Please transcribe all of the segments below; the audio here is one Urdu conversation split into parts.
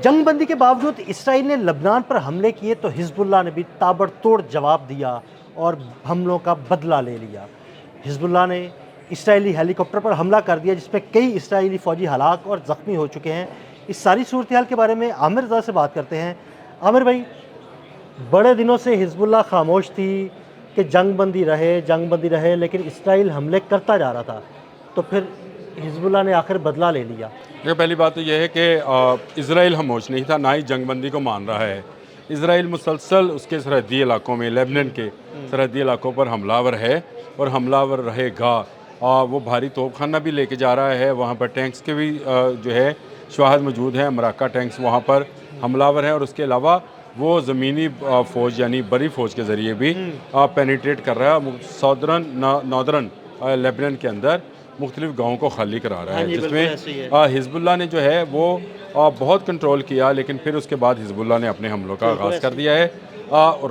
جنگ بندی کے باوجود اسرائیل نے لبنان پر حملے کیے تو حزب اللہ نے بھی تابڑتوڑ جواب دیا اور حملوں کا بدلہ لے لیا۔ حزب اللہ نے اسرائیلی ہیلی کاپٹر پر حملہ کر دیا جس میں کئی اسرائیلی فوجی ہلاک اور زخمی ہو چکے ہیں۔ اس ساری صورتحال کے بارے میں عامر رضا سے بات کرتے ہیں۔ عامر بھائی، بڑے دنوں سے حزب اللہ خاموش تھی کہ جنگ بندی رہے لیکن اسرائیل حملے کرتا جا رہا تھا، تو پھر حزب اللہ نے آخر بدلہ لے لیا۔ پہلی بات تو یہ ہے کہ اسرائیل خاموش نہیں تھا، نہ ہی جنگ بندی کو مان رہا ہے۔ اسرائیل مسلسل اس کے سرحدی علاقوں میں، لیبنان کے سرحدی علاقوں پر حملہ آور ہے اور حملہ آور رہے گا۔ وہ بھاری توپ خانہ بھی لے کے جا رہا ہے، وہاں پر ٹینکس کے بھی جو ہے شواہد موجود ہیں، مراکہ ٹینکس وہاں پر حملہ آور ہیں، اور اس کے علاوہ وہ زمینی فوج یعنی بری فوج کے ذریعے بھی پینیٹریٹ کر رہا ہے نادرن لیبنان کے اندر مختلف گاؤں کو خالی کرا رہا ہے، جس میں حزب اللہ نے جو ہے وہ بہت کنٹرول کیا، لیکن پھر اس کے بعد حزب اللہ نے اپنے حملوں کا آغاز کر دیا ہے۔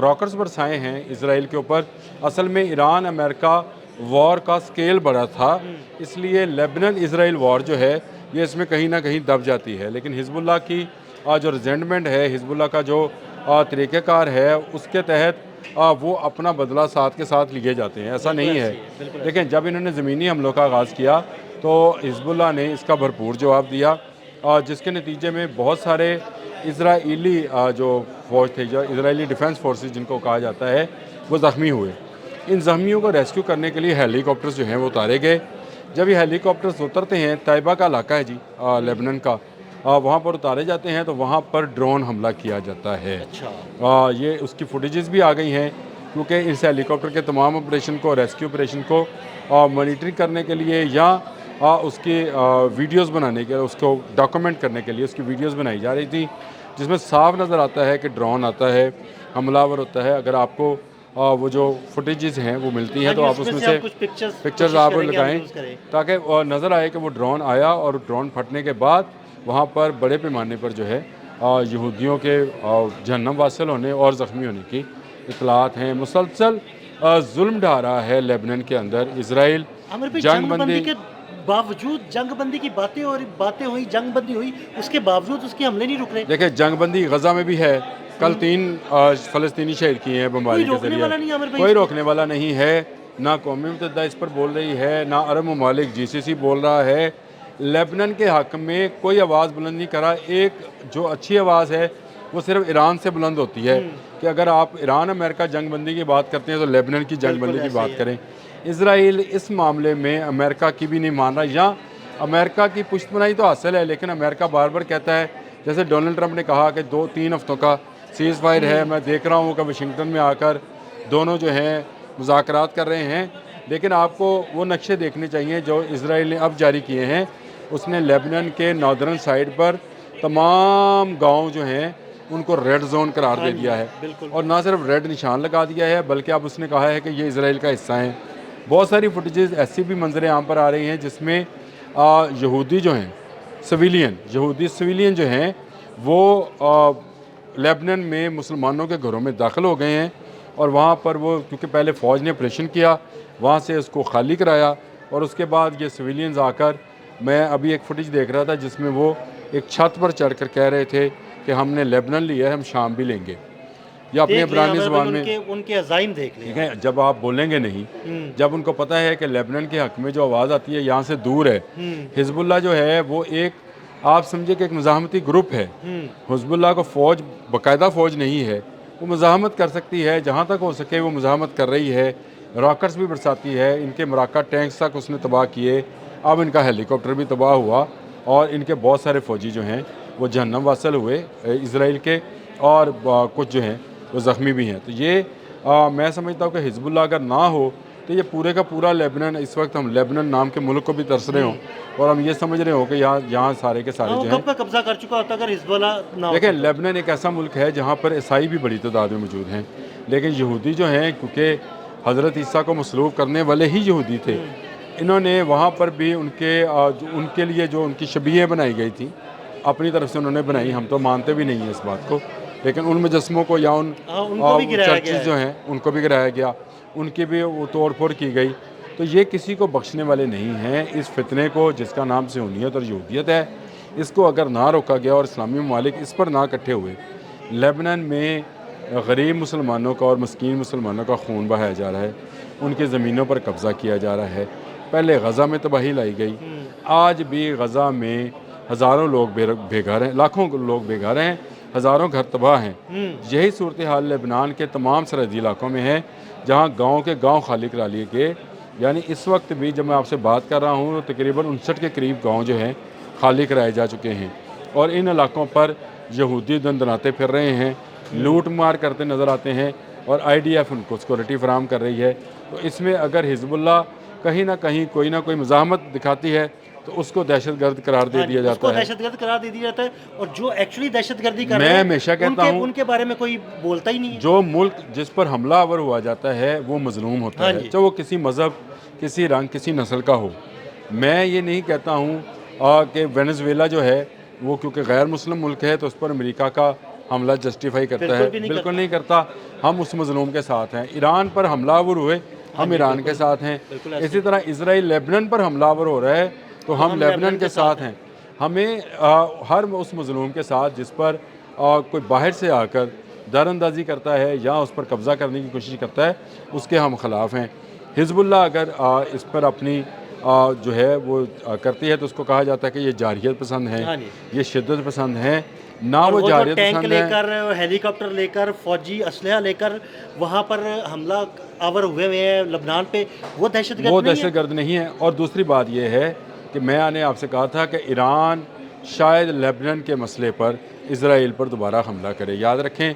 راکٹس برسائے ہیں اسرائیل کے اوپر۔ اصل میں ایران امریکہ وار کا سکیل بڑا تھا، اس لیے لیبنان اسرائیل وار جو ہے یہ اس میں کہیں نہ کہیں دب جاتی ہے، لیکن حزب اللہ کی جو ریزنٹمنٹ ہے، حزب اللہ کا جو طریقہ کار ہے، اس کے تحت وہ اپنا بدلہ ساتھ کے ساتھ لیے جاتے ہیں، ایسا نہیں ہے۔ لیکن جب انہوں نے زمینی حملوں کا آغاز کیا تو حزب اللہ نے اس کا بھرپور جواب دیا، جس کے نتیجے میں بہت سارے اسرائیلی جو فوج تھے، جو اسرائیلی ڈیفنس فورسز جن کو کہا جاتا ہے، وہ زخمی ہوئے۔ ان زخمیوں کو ریسکیو کرنے کے لیے ہیلی کاپٹرز جو ہیں وہ اتارے گئے۔ جب یہ ہیلی کاپٹرز اترتے ہیں، طیبہ کا علاقہ ہے جی لیبنان کا، وہاں پر اتارے جاتے ہیں تو وہاں پر ڈرون حملہ کیا جاتا ہے۔ یہ اس کی فوٹیجز بھی آ گئی ہیں، کیونکہ اس ہیلی کاپٹر کے تمام آپریشن کو، ریسکیو آپریشن کو مانیٹرنگ کرنے کے لیے یا اس کی ویڈیوز بنانے کے، اس کو ڈاکومنٹ کرنے کے لیے اس کی ویڈیوز بنائی جا رہی تھی، جس میں صاف نظر آتا ہے کہ ڈرون آتا ہے، حملہ آور ہوتا ہے۔ اگر آپ کو وہ جو فوٹیجز ہیں وہ ملتی ہیں تو آپ اس میں سے پکچرز آپ لگائیں تاکہ نظر آئے کہ وہ ڈرون آیا، اور ڈرون پھٹنے کے بعد وہاں پر بڑے پیمانے پر جو ہے یہودیوں کے جہنم واصل ہونے اور زخمی ہونے کی اطلاعات ہیں۔ مسلسل ظلم ڈھا رہا ہے لیبنان کے اندر اسرائیل۔ جنگ بندی کے باوجود، جنگ بندی کی باتیں ہوئی، جنگ بندی ہوئی، اس کے باوجود اس کے حملے نہیں رک رہے۔ دیکھیں، جنگ بندی غزہ میں بھی ہے، کل 3 فلسطینی شہید کیے ہیں بمباری کے ذریعے، کوئی روکنے والا نہیں ہے۔ نہ قوم متحدہ اس پر بول رہی ہے، نہ عرب ممالک GCC بول رہا ہے۔ لیبنان کے حق میں کوئی آواز بلند نہیں کرا۔ ایک جو اچھی آواز ہے وہ صرف ایران سے بلند ہوتی ہے کہ اگر آپ ایران امریکہ جنگ بندی کی بات کرتے ہیں تو لیبنان کی جنگ بندی کی بات کریں۔ اسرائیل اس معاملے میں امریکہ کی بھی نہیں مان رہا، یا امریکہ کی پشت پناہی تو حاصل ہے، لیکن امریکہ بار بار کہتا ہے، جیسے ڈونلڈ ٹرمپ نے کہا کہ 2-3 ہفتوں کا سیز فائر ہے۔ میں دیکھ رہا ہوں کہ واشنگٹن میں آ کر دونوں جو ہیں مذاکرات کر رہے ہیں، لیکن آپ کو وہ نقشے دیکھنے چاہیے جو اسرائیل نے اب جاری کیے ہیں۔ اس نے لیبنان کے ناردرن سائڈ پر تمام گاؤں جو ہیں ان کو ریڈ زون قرار دے دیا ہے، اور نہ صرف ریڈ نشان لگا دیا ہے بلکہ اب اس نے کہا ہے کہ یہ اسرائیل کا حصہ ہیں۔ بہت ساری فوٹیجز ایسی بھی منظر عام پر آ رہی ہیں جس میں یہودی جو ہیں یہودی سویلین جو ہیں وہ لیبنان میں مسلمانوں کے گھروں میں داخل ہو گئے ہیں، اور وہاں پر وہ کیونکہ پہلے فوج نے آپریشن کیا، وہاں سے اس کو خالی کرایا، اور اس کے بعد یہ سویلینز آ کر، میں ابھی ایک فوٹیج دیکھ رہا تھا جس میں وہ ایک چھت پر چڑھ کر کہہ رہے تھے کہ ہم نے لیبنان لیا ہے، ہم شام بھی لیں گے، یا اپنی عبرانی زبان میں۔ ان کے عزائم دیکھ لیں، جب آپ بولیں گے نہیں، جب ان کو پتہ ہے کہ لیبنان کے حق میں جو آواز آتی ہے یہاں سے دور ہے۔ حزب اللہ جو ہے وہ ایک، آپ سمجھے کہ ایک مزاحمتی گروپ ہے۔ حزب اللہ کو فوج، باقاعدہ فوج نہیں ہے، وہ مزاحمت کر سکتی ہے، جہاں تک ہو سکے وہ مزاحمت کر رہی ہے، راکٹس بھی برساتی ہے، ان کے مراکہ ٹینکس تک اس نے تباہ کیے، اب ان کا ہیلی کاپٹر بھی تباہ ہوا، اور ان کے بہت سارے فوجی جو ہیں وہ جہنم واصل ہوئے اسرائیل کے، اور کچھ جو ہیں وہ زخمی بھی ہیں۔ تو یہ میں سمجھتا ہوں کہ حزب اللہ اگر نہ ہو تو یہ پورے کا پورا لیبنان، اس وقت ہم لیبنان نام کے ملک کو بھی ترس رہے ہوں، اور ہم یہ سمجھ رہے ہوں کہ یہاں سارے کے سارے جو ہیں قبضہ کر چکا ہوتا اگر حزب اللہ نہ ہو۔ دیکھیں، لیبنان ایک ایسا ملک ہے جہاں پر عیسائی بھی بڑی تعداد میں موجود ہیں، لیکن یہودی جو ہیں، کیونکہ حضرت عیسیٰ کو مصلوب کرنے والے ہی یہودی تھے، انہوں نے وہاں پر بھی ان کے لیے جو ان کی شبیہیں بنائی گئی تھیں اپنی طرف سے انہوں نے بنائی، ہم تو مانتے بھی نہیں ہیں اس بات کو، لیکن ان مجسموں کو یا ان چرچز جو ہیں ان کو بھی گرایا گیا، ان کی بھی توڑ پھوڑ کی گئی۔ تو یہ کسی کو بخشنے والے نہیں ہیں اس فتنے کو جس کا نام صہیونیت اور یہودیت ہے۔ اس کو اگر نہ روکا گیا اور اسلامی ممالک اس پر نہ اکٹھے ہوئے، لیبنان میں غریب مسلمانوں کا اور مسکین مسلمانوں کا خون بہایا جا رہا ہے، ان کی زمینوں پر قبضہ کیا جا رہا ہے۔ پہلے غزہ میں تباہی لائی گئی، آج بھی غزہ میں ہزاروں لوگ بے گھر ہیں، لاکھوں لوگ بے گھر ہیں، ہزاروں گھر تباہ ہیں۔ یہی صورتحال لیبنان کے تمام سرحدی علاقوں میں ہے، جہاں گاؤں کے گاؤں خالی کرا لیے گئے۔ یعنی اس وقت بھی جب میں آپ سے بات کر رہا ہوں تو تقریباً 59 کے قریب گاؤں جو ہیں خالی کرائے جا چکے ہیں، اور ان علاقوں پر یہودی دندناتے پھر رہے ہیں، لوٹ مار کرتے نظر آتے ہیں، اور IDF ان کو سیکورٹی فراہم کر رہی ہے۔ تو اس میں اگر حزب اللہ کہیں نہ کہیں کوئی نہ کوئی مزاحمت دکھاتی ہے تو اس کو دہشت گرد قرار دے دیا اس جاتا کو ہے۔ دہشت گرد قرار دے دیا جاتا ہے، اور جو ایکچولی دہشت گردی کر میں رہے ہیں ہمیشہ کہتا ہوں ان کے بارے میں کوئی بولتا ہی نہیں ہے۔ جو ملک جس پر حملہ آور ہوا جاتا ہے وہ مظلوم ہوتا ہے، چاہے وہ کسی مذہب، کسی رنگ، کسی نسل کا ہو۔ میں یہ نہیں کہتا ہوں کہ وینزویلا جو ہے وہ کیونکہ غیر مسلم ملک ہے تو اس پر امریکہ کا حملہ جسٹیفائی کرتا ہے، بالکل نہیں کرتا۔ ہم اس مظلوم کے ساتھ ہیں۔ ایران پر حملہ آور ہوئے، ہم ایران کے ساتھ ہیں۔ اسی طرح اسرائیل لیبنان پر حملہ آور ہو رہا ہے تو ہم لیبنان کے ساتھ ہیں۔ ہمیں ہر اس مظلوم کے ساتھ جس پر کوئی باہر سے آ کر در اندازی کرتا ہے یا اس پر قبضہ کرنے کی کوشش کرتا ہے، اس کے ہم خلاف ہیں۔ حزب اللہ اگر اس پر اپنی جو ہے وہ کرتی ہے تو اس کو کہا جاتا ہے کہ یہ جارحیت پسند ہیں، یہ شدت پسند ہیں۔ نہ وہ جارحیت ٹینک پسند لے ہیں، کر، ہیلی کاپٹر لے کر، فوجی اسلحہ لے کر وہاں پر حملہ آور ہوئے ہیں لبنان پہ، وہ دہشت گرد وہ نہیں ہے۔ دہشت گرد نہیں ہے۔ اور دوسری بات یہ ہے کہ میں نے آپ سے کہا تھا کہ ایران شاید لیبنان کے مسئلے پر اسرائیل پر دوبارہ حملہ کرے۔ یاد رکھیں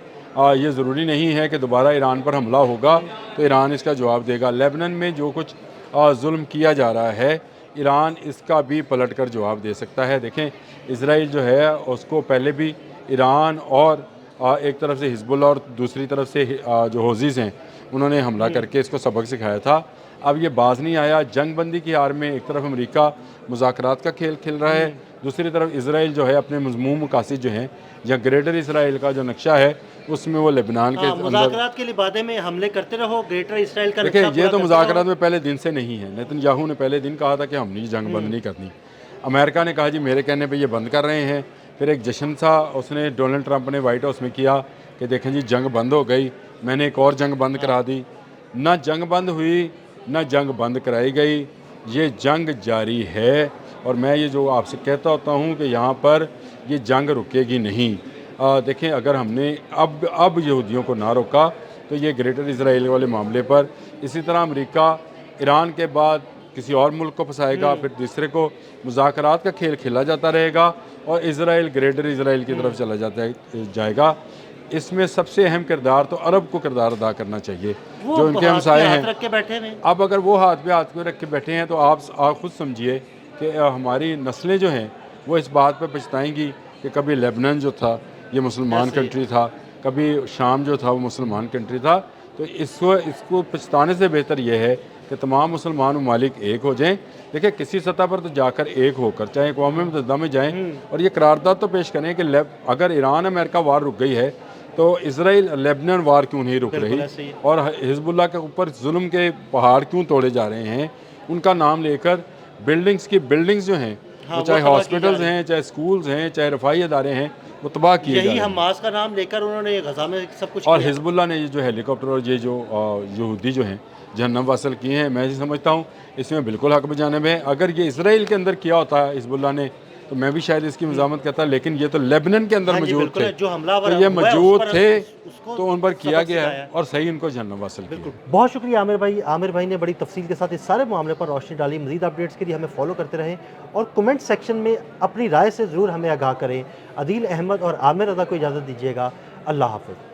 یہ ضروری نہیں ہے کہ دوبارہ ایران پر حملہ ہوگا تو ایران اس کا جواب دے گا۔ لیبنان میں جو کچھ ظلم کیا جا رہا ہے، ایران اس کا بھی پلٹ کر جواب دے سکتا ہے۔ دیکھیں اسرائیل جو ہے اس کو پہلے بھی ایران اور ایک طرف سے حزب اللہ اور دوسری طرف سے جو حوثیز ہیں انہوں نے حملہ کر کے اس کو سبق سکھایا تھا۔ اب یہ باز نہیں آیا۔ جنگ بندی کی آڑ میں ایک طرف امریکہ مذاکرات کا کھیل کھیل رہا ہے، دوسری طرف اسرائیل جو ہے اپنے مذموم مقاصد جو ہیں یا گریٹر اسرائیل کا جو نقشہ ہے اس میں وہ لبنان کے اندر مذاکرات کے لبادے میں حملے کرتے رہو، گریٹر اسرائیل کا دیکھیں نقشہ یہ پورا تو کرتے مذاکرات رہو۔ میں پہلے دن سے نہیں ہے۔ نیتن یاہو نے پہلے دن کہا تھا کہ ہم نہیں جنگ بند نہیں کرنی، امریکہ نے کہا جی میرے کہنے پہ یہ بند کر رہے ہیں۔ پھر ایک جشن تھا اس نے ڈونلڈ ٹرمپ نے وائٹ ہاؤس میں کیا کہ دیکھیں جی جنگ بند ہو گئی، میں نے ایک اور جنگ بند کرا دی۔ نہ جنگ بند ہوئی، نہ جنگ بند کرائی گئی، یہ جنگ جاری ہے۔ اور میں یہ جو آپ سے کہتا ہوتا ہوں کہ یہاں پر یہ جنگ رکے گی نہیں۔ دیکھیں اگر ہم نے اب یہودیوں کو نہ روکا تو یہ گریٹر اسرائیل والے معاملے پر اسی طرح امریکہ ایران کے بعد کسی اور ملک کو پھنسائے گا، پھر دوسرے کو مذاکرات کا کھیل کھیلا جاتا رہے گا اور اسرائیل گریٹر اسرائیل کی طرف چلا جائے گا۔ اس میں سب سے اہم کردار تو عرب کو کردار ادا کرنا چاہیے جو ان کے ہمسائے ہیں۔ اب اگر وہ ہاتھ پہ ہاتھ رکھ کے بیٹھے ہیں تو آپ خود سمجھیے کہ ہماری نسلیں جو ہیں وہ اس بات پہ پچھتائیں گی کہ کبھی لیبنان جو تھا یہ مسلمان کنٹری تھا، کبھی شام جو تھا وہ مسلمان کنٹری تھا۔ تو اس کو پچھتانے سے بہتر یہ ہے کہ تمام مسلمان ممالک ایک ہو جائیں۔ دیکھیں کسی سطح پر تو جا کر ایک ہو کر چاہے اقوام متحدہ میں جائیں اور یہ قرارداد تو پیش کریں کہ اگر ایران امریکہ وار رک گئی ہے تو اسرائیل لیبنان وار کیوں نہیں رک رہی، اور حزب اللہ کے اوپر ظلم کے پہاڑ کیوں توڑے جا رہے ہیں۔ ان کا نام لے کر بلڈنگز جو ہیں وہ چاہے ہاسپٹلز ہیں، چاہے سکولز ہیں، چاہے رفاہی ادارے ہیں، وہ تباہ کیے جا رہے ہیں۔ یہی حماس کا نام لے کر انہوں نے غزہ میں سب کچھ اور کیا۔ حزب اللہ نے یہ جو ہیلی کاپٹر اور یہ جو یہودی جو ہیں جہنم واصل کیے ہیں، میں سمجھتا ہوں اس میں بالکل حق بجانب ہے۔ اگر یہ اسرائیل کے اندر کیا ہوتا ہے حزب اللہ نے تو میں بھی شاید اس کی مزاحمت کرتا، لیکن یہ تو لیبنان کے اندر موجود تھے، تو یہ موجود تھے تو ان پر کیا گیا ہے اور صحیح ان کو جہنم واصل کیا۔ بہت شکریہ عامر بھائی نے بڑی تفصیل کے ساتھ اس سارے معاملے پر روشنی ڈالی۔ مزید اپڈیٹس کے لیے ہمیں فالو کرتے رہیں اور کمنٹ سیکشن میں اپنی رائے سے ضرور ہمیں آگاہ کریں۔ عدیل احمد اور عامر رضا کو اجازت دیجیے گا۔ اللہ حافظ۔